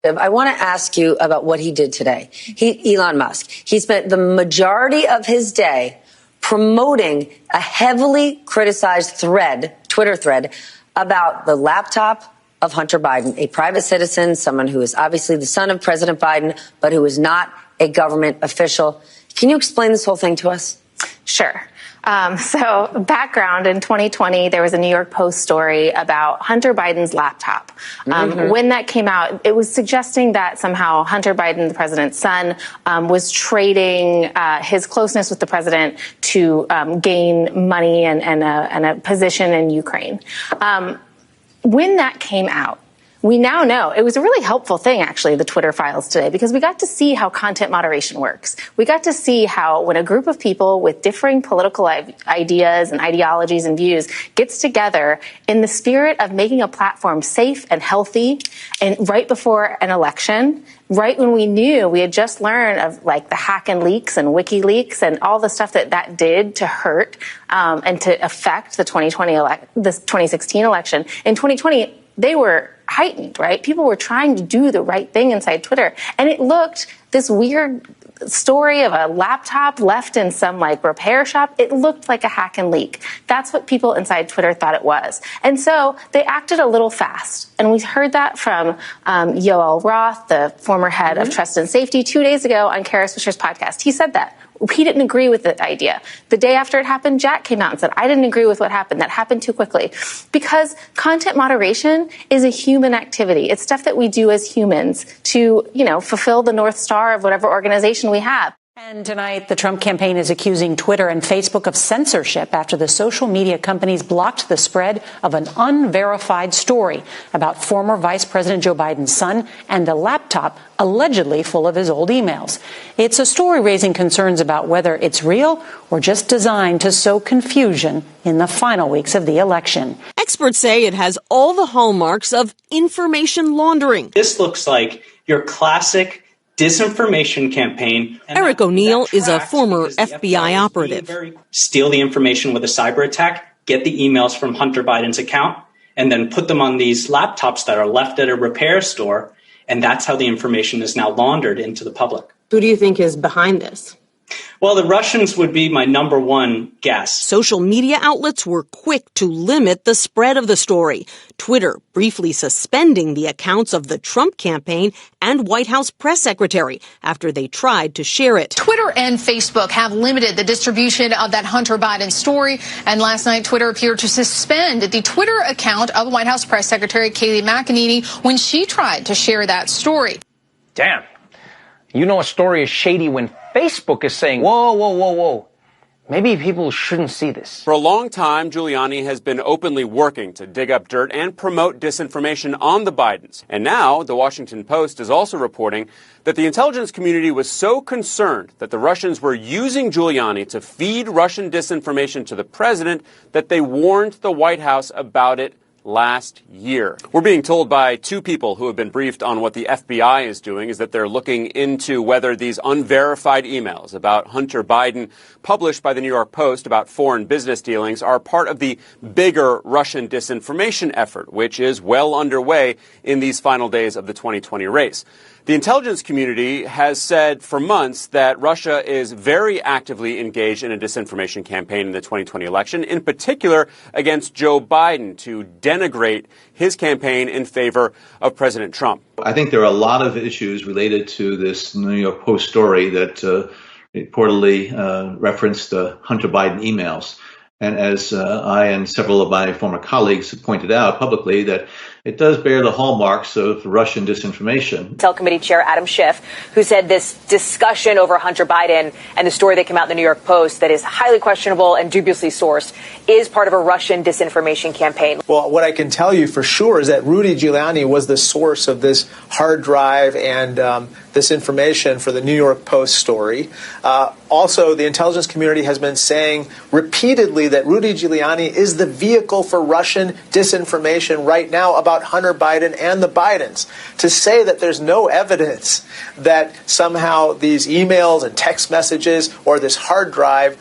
I want to ask you about what he did today. Elon Musk, he spent the majority of his day promoting a heavily criticized Twitter thread about the laptop of Hunter Biden, a private citizen, someone who is obviously the son of President Biden, but who is not a government official. Can you explain this whole thing to us? Sure. So background, in 2020, there was a New York Post story about Hunter Biden's laptop. When that came out, it was suggesting that somehow Hunter Biden, the president's son, was trading his closeness with the president to gain money and a position in Ukraine. When that came out, we now know it was a really helpful thing, actually, the Twitter files today, because we got to see how content moderation works. We got to see how when a group of people with differing political ideas and ideologies and views gets together in the spirit of making a platform safe and healthy, and right before an election, right when we knew, we had just learned of like the hack and leaks and WikiLeaks and all the stuff that did to hurt and to affect the 2016 election. In 2020, they were heightened, right? People were trying to do the right thing inside Twitter. And it looked, this weird story of a laptop left in some like repair shop, it looked like a hack and leak. That's what people inside Twitter thought it was. And so they acted a little fast. And we heard that from Yoel Roth, the former head of Trust and Safety, 2 days ago on Kara Swisher's podcast. He said that. He didn't agree with the idea. The day after it happened, Jack came out and said, I didn't agree with what happened. That happened too quickly. Because content moderation is a human activity. It's stuff that we do as humans to, fulfill the North Star of whatever organization we have. And tonight, the Trump campaign is accusing Twitter and Facebook of censorship after the social media companies blocked the spread of an unverified story about former Vice President Joe Biden's son and a laptop allegedly full of his old emails. It's a story raising concerns about whether it's real or just designed to sow confusion in the final weeks of the election. Experts say it has all the hallmarks of information laundering. This looks like your classic disinformation campaign. Eric O'Neill is a former FBI operative. Steal the information with a cyber attack, get the emails from Hunter Biden's account, and then put them on these laptops that are left at a repair store. And that's how the information is now laundered into the public. Who do you think is behind this? Well, the Russians would be my number one guess. Social media outlets were quick to limit the spread of the story. Twitter briefly suspending the accounts of the Trump campaign and White House press secretary after they tried to share it. Twitter and Facebook have limited the distribution of that Hunter Biden story. And last night, Twitter appeared to suspend the Twitter account of White House press secretary Kayleigh McEnany when she tried to share that story. Damn. You know a story is shady when Facebook is saying, whoa. Maybe people shouldn't see this. For a long time, Giuliani has been openly working to dig up dirt and promote disinformation on the Bidens. And now, the Washington Post is also reporting that the intelligence community was so concerned that the Russians were using Giuliani to feed Russian disinformation to the president that they warned the White House about it last year. We're being told by two people who have been briefed on what the FBI is doing is that they're looking into whether these unverified emails about Hunter Biden published by the New York Post about foreign business dealings are part of the bigger Russian disinformation effort, which is well underway in these final days of the 2020 race. The intelligence community has said for months that Russia is very actively engaged in a disinformation campaign in the 2020 election, in particular against Joe Biden to denigrate his campaign in favor of President Trump. I think there are a lot of issues related to this New York Post story that reportedly referenced Hunter Biden emails. And as I and several of my former colleagues have pointed out publicly, that it does bear the hallmarks of Russian disinformation. Intel Committee Chair Adam Schiff, who said this discussion over Hunter Biden and the story that came out in the New York Post that is highly questionable and dubiously sourced is part of a Russian disinformation campaign. Well, what I can tell you for sure is that Rudy Giuliani was the source of this hard drive and this information for the New York Post story. Also, the intelligence community has been saying repeatedly that Rudy Giuliani is the vehicle for Russian disinformation right now about Hunter Biden and the Bidens. To say that there's no evidence that somehow these emails and text messages or this hard drive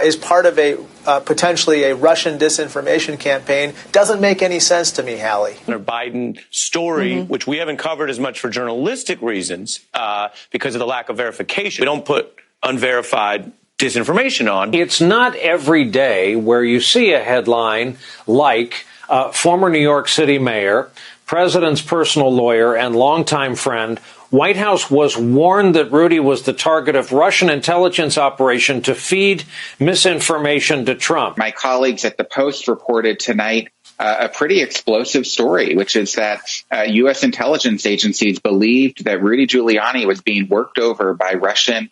is part of a potentially a Russian disinformation campaign doesn't make any sense to me, Hallie. Hunter Biden story, which we haven't covered as much for journalistic reasons because of the lack of verification. We don't put unverified disinformation on. It's not every day where you see a headline like former New York City mayor, president's personal lawyer and longtime friend, White House was warned that Rudy was the target of Russian intelligence operation to feed misinformation to Trump. My colleagues at the Post reported tonight a pretty explosive story, which is that U.S. intelligence agencies believed that Rudy Giuliani was being worked over by Russian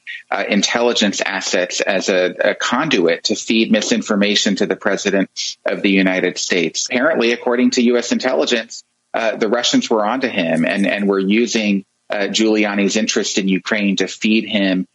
intelligence assets as a conduit to feed misinformation to the president of the United States. Apparently, according to U.S. intelligence, the Russians were onto him and were using Giuliani's interest in Ukraine to feed him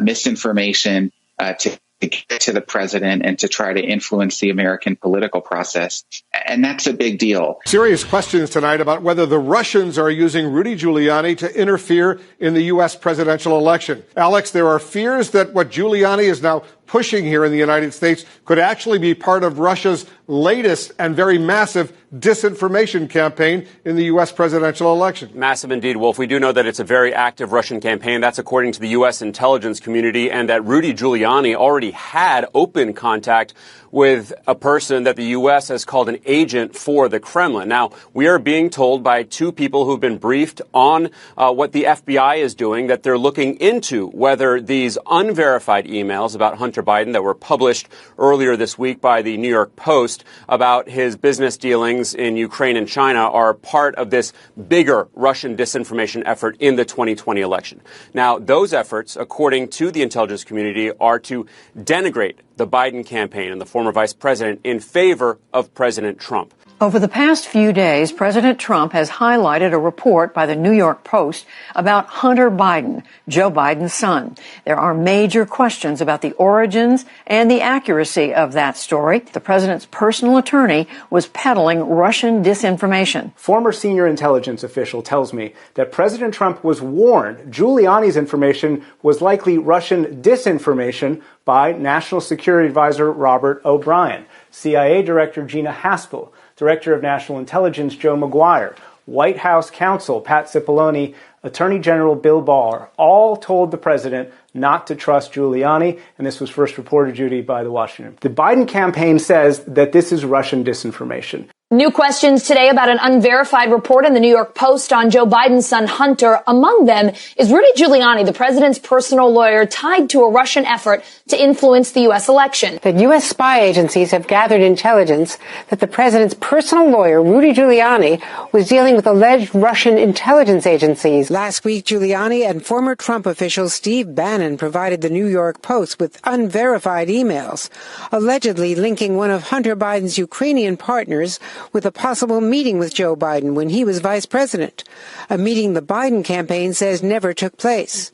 misinformation to get to the president and to try to influence the American political process. And that's a big deal. Serious questions tonight about whether the Russians are using Rudy Giuliani to interfere in the U.S. presidential election. Alex, there are fears that what Giuliani is now pushing here in the United States could actually be part of Russia's latest and very massive disinformation campaign in the U.S. presidential election. Massive indeed, Wolf. We do know that it's a very active Russian campaign. That's according to the U.S. intelligence community, and that Rudy Giuliani already had open contact with a person that the U.S. has called an agent for the Kremlin. Now, we are being told by two people who've been briefed on what the FBI is doing, that they're looking into whether these unverified emails about Hunter Biden that were published earlier this week by the New York Post about his business dealings in Ukraine and China are part of this bigger Russian disinformation effort in the 2020 election. Now, those efforts, according to the intelligence community, are to denigrate the Biden campaign and the former vice president in favor of President Trump. Over the past few days, President Trump has highlighted a report by the New York Post about Hunter Biden, Joe Biden's son. There are major questions about the origins and the accuracy of that story. The president's personal attorney was peddling Russian disinformation. Former senior intelligence official tells me that President Trump was warned Giuliani's information was likely Russian disinformation by National Security Advisor Robert O'Brien, CIA Director Gina Haspel, Director of National Intelligence Joe Maguire, White House counsel Pat Cipollone, Attorney General Bill Barr, all told the president not to trust Giuliani, and this was first reported, Judy, by the Washington. The Biden campaign says that this is Russian disinformation. New questions today about an unverified report in the New York Post on Joe Biden's son Hunter. Among them is Rudy Giuliani, the president's personal lawyer, tied to a Russian effort to influence the U.S. election. The U.S. spy agencies have gathered intelligence that the president's personal lawyer, Rudy Giuliani, was dealing with alleged Russian intelligence agencies. Last week, Giuliani and former Trump official Steve Bannon provided the New York Post with unverified emails, allegedly linking one of Hunter Biden's Ukrainian partners with a possible meeting with Joe Biden when he was vice president, a meeting the Biden campaign says never took place.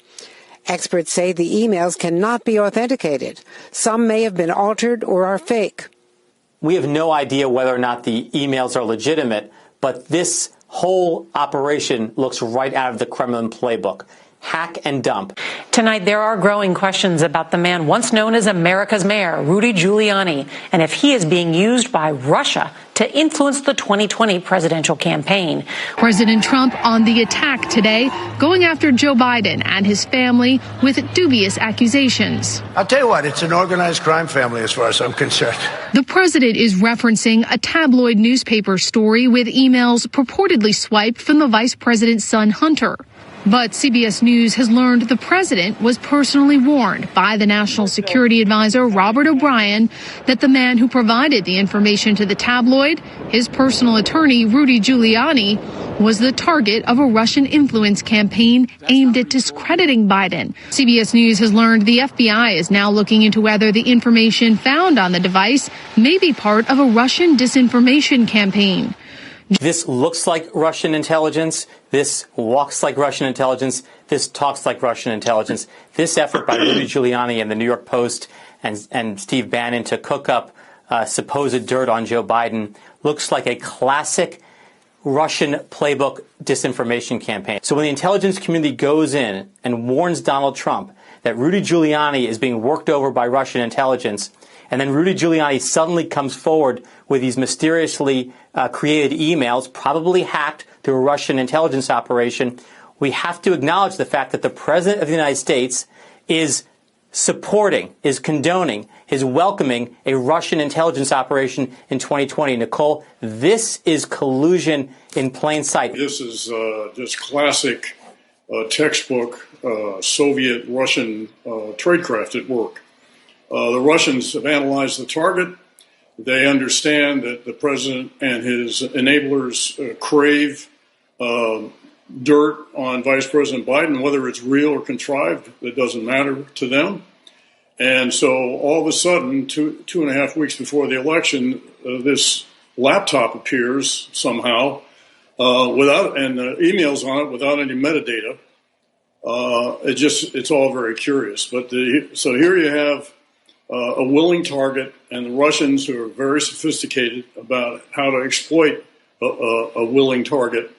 Experts say the emails cannot be authenticated. Some may have been altered or are fake. We have no idea whether or not the emails are legitimate, but this whole operation looks right out of the Kremlin playbook. Hack and dump. Tonight, there are growing questions about the man once known as America's mayor, Rudy Giuliani, and if he is being used by Russia to influence the 2020 presidential campaign. President Trump on the attack today, going after Joe Biden and his family with dubious accusations. I'll tell you what, it's an organized crime family as far as I'm concerned. The president is referencing a tabloid newspaper story with emails purportedly swiped from the vice president's son, Hunter. But CBS News has learned the president was personally warned by the National Security Advisor Robert O'Brien that the man who provided the information to the tabloid, his personal attorney Rudy Giuliani, was the target of a Russian influence campaign aimed at discrediting Biden. CBS News has learned the FBI is now looking into whether the information found on the device may be part of a Russian disinformation campaign. This looks like Russian intelligence. This walks like Russian intelligence. This talks like Russian intelligence. This effort by Rudy Giuliani and the New York Post and Steve Bannon to cook up supposed dirt on Joe Biden looks like a classic Russian playbook disinformation campaign. So when the intelligence community goes in and warns Donald Trump that Rudy Giuliani is being worked over by Russian intelligence, and then Rudy Giuliani suddenly comes forward with these mysteriously created emails, probably hacked through a Russian intelligence operation, we have to acknowledge the fact that the President of the United States is supporting, is condoning, is welcoming a Russian intelligence operation in 2020. Nicole, this is collusion in plain sight. This is just classic textbook Soviet Russian tradecraft at work. The Russians have analyzed the target. They understand that the president and his enablers crave dirt on Vice President Biden, whether it's real or contrived, it doesn't matter to them. And so all of a sudden, two and a half weeks before the election, this laptop appears somehow and emails on it without any metadata. It's all very curious. But so here you have a willing target, and the Russians, who are very sophisticated about how to exploit a willing target.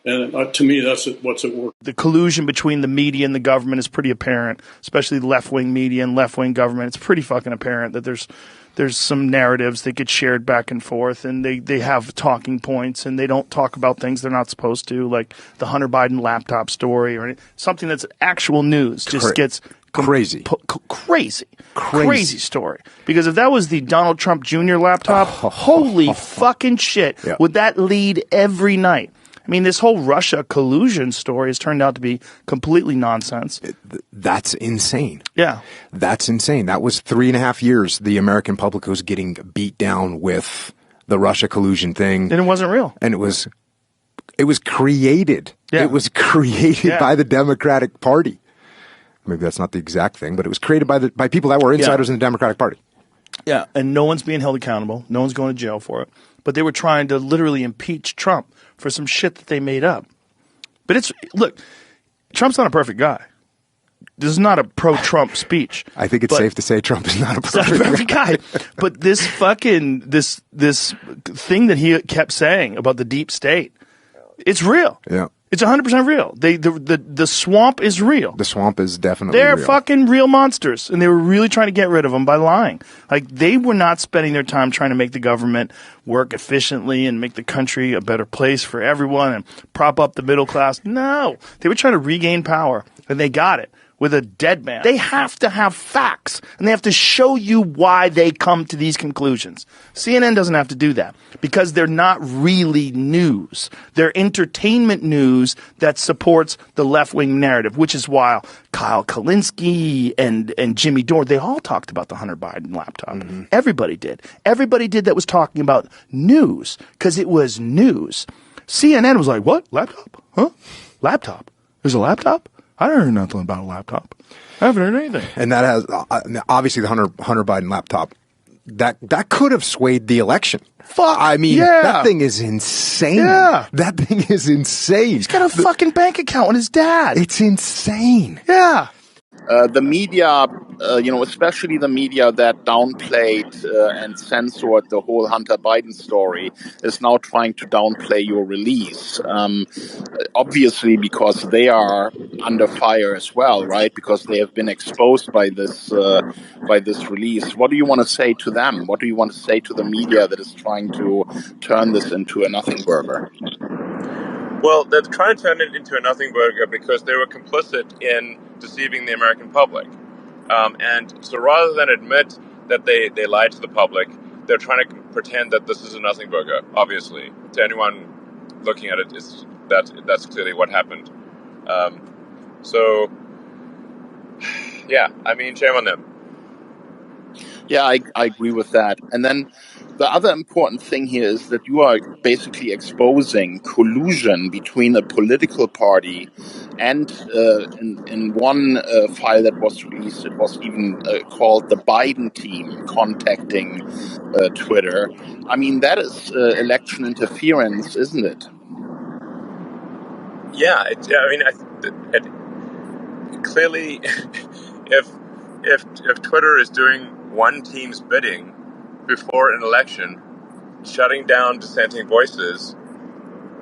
And to me, that's what's at work. The collusion between the media and the government is pretty apparent, especially left-wing media and left-wing government. It's pretty fucking apparent that there's some narratives that get shared back and forth, and they have talking points, and they don't talk about things they're not supposed to, like the Hunter Biden laptop story or something that's actual news. Just gets crazy story. Because if that was the Donald Trump Jr. laptop, holy fucking shit, would that lead every night? I mean, this whole Russia collusion story has turned out to be completely nonsense. That's insane. Yeah. That's insane. That was 3.5 years the American public was getting beat down with the Russia collusion thing. And it wasn't real. And it was created. Yeah. It was created by the Democratic Party. Maybe that's not the exact thing, but it was created by people that were insiders in the Democratic Party. Yeah, and no one's being held accountable. No one's going to jail for it. But they were trying to literally impeach Trump for some shit that they made up. But look, Trump's not a perfect guy. This is not a pro-Trump speech. I think it's safe to say Trump is not a perfect guy. But this fucking this thing that he kept saying about the deep state, it's real. Yeah. It's 100% real. The swamp is real. The swamp is definitely They're real. fucking real monsters, and they were really trying to get rid of them by lying. Like, they were not spending their time trying to make the government work efficiently and make the country a better place for everyone and prop up the middle class. No. They were trying to regain power, and they got it with a dead man. They have to have facts, and they have to show you why they come to these conclusions. CNN doesn't have to do that because they're not really news. They're entertainment news that supports the left-wing narrative, which is why Kyle Kalinske and Jimmy Dore, they all talked about the Hunter Biden laptop. Mm-hmm. Everybody did. Everybody did that was talking about news because it was news. CNN was like, what? Laptop? Huh? Laptop? There's a laptop? I don't heard nothing about a laptop. I haven't heard anything. And that has obviously the Hunter Biden laptop. That could have swayed the election. Fuck. I mean, that thing is insane. Yeah. That thing is insane. He's got a fucking bank account with his dad. It's insane. Yeah. The media, especially the media that downplayed and censored the whole Hunter Biden story, is now trying to downplay your release. Obviously, because they are under fire as well, right? Because they have been exposed by this release. What do you want to say to them? What do you want to say to the media that is trying to turn this into a nothing burger? Well, they're trying to turn it into a nothing burger because they were complicit in deceiving the American public. And so rather than admit that they lied to the public, they're trying to pretend that this is a nothing burger, obviously. To anyone looking at it, that's clearly what happened. Shame on them. Yeah, I agree with that. And then the other important thing here is that you are basically exposing collusion between a political party and in one file that was released, it was even called the Biden team contacting Twitter. I mean, that is election interference, isn't it? Yeah, clearly, if Twitter is doing one team's bidding before an election, shutting down dissenting voices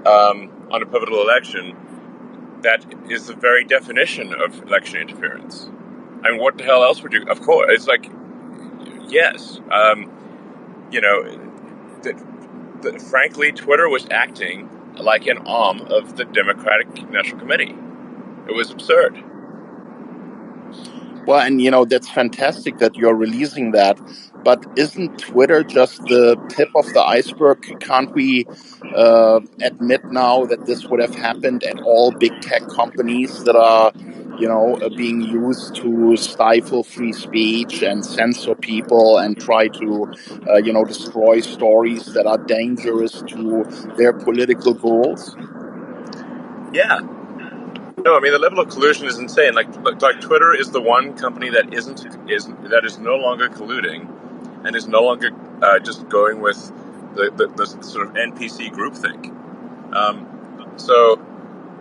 on a pivotal election, that is the very definition of election interference. I mean, what the hell else would you? Of course, it's like, yes, frankly, Twitter was acting like an arm of the Democratic National Committee. It was absurd. Well, and that's fantastic that you're releasing that. But isn't Twitter just the tip of the iceberg? Can't we admit now that this would have happened at all big tech companies that are, being used to stifle free speech and censor people and try to, destroy stories that are dangerous to their political goals? Yeah. No, I mean the level of collusion is insane. Like Twitter is the one company that is no longer colluding, and is no longer just going with the sort of NPC groupthink. So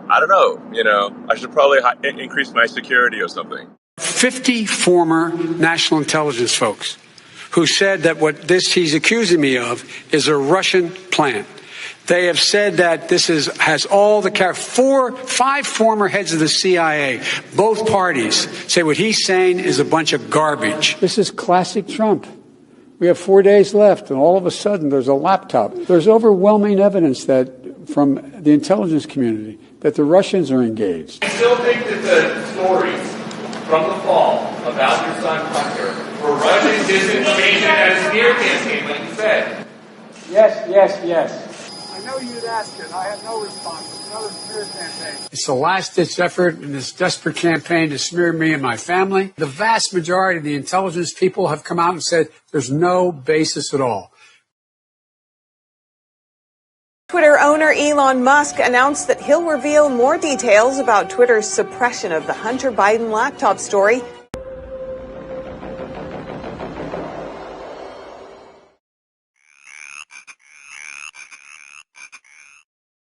I don't know. I should probably increase my security or something. 50 former national intelligence folks who said that what he's accusing me of is a Russian plan. They have said that this has all the 5 former heads of the CIA, both parties, say what he's saying is a bunch of garbage. This is classic Trump. We have 4 days left, and all of a sudden there's a laptop. There's overwhelming evidence that from the intelligence community that the Russians are engaged. I still think that the stories from the fall about your son Hunter were Russian disinformation and a smear campaign, like you said. Yes. I know you'd ask it. I have no response. It's another smear campaign. It's a last-ditch effort in this desperate campaign to smear me and my family. The vast majority of the intelligence people have come out and said there's no basis at all. Twitter owner Elon Musk announced that he'll reveal more details about Twitter's suppression of the Hunter Biden laptop story